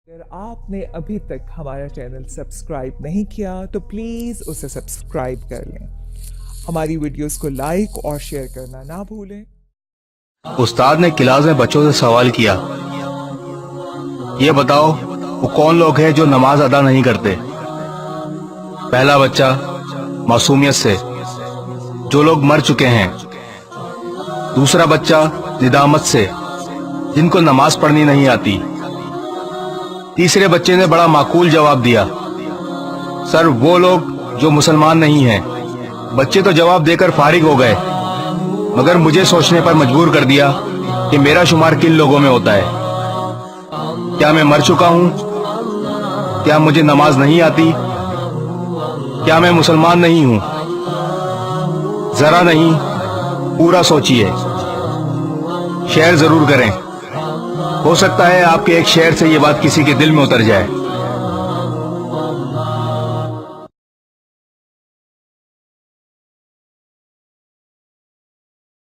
اگر آپ نے ابھی تک ہمارا چینل سبسکرائب نہیں کیا تو پلیز اسے سبسکرائب کر لیں. ہماری ویڈیوز کو لائک اور شیئر کرنا نہ بھولیں. استاد نے کلاس میں بچوں سے سوال کیا، یہ بتاؤ وہ کون لوگ ہیں جو نماز ادا نہیں کرتے؟ پہلا بچہ معصومیت سے، جو لوگ مر چکے ہیں. دوسرا بچہ ندامت سے، جن کو نماز پڑھنی نہیں آتی. تیسرے بچے نے بڑا معقول جواب دیا، سر وہ لوگ جو مسلمان نہیں ہیں. بچے تو جواب دے کر فارغ ہو گئے، مگر مجھے سوچنے پر مجبور کر دیا کہ میرا شمار کن لوگوں میں ہوتا ہے. کیا میں مر چکا ہوں؟ کیا مجھے نماز نہیں آتی؟ کیا میں مسلمان نہیں ہوں؟ ذرا نہیں، پورا سوچئے. شیئر ضرور کریں، ہو سکتا ہے آپ کے ایک شیئر سے یہ بات کسی کے دل میں اتر جائے.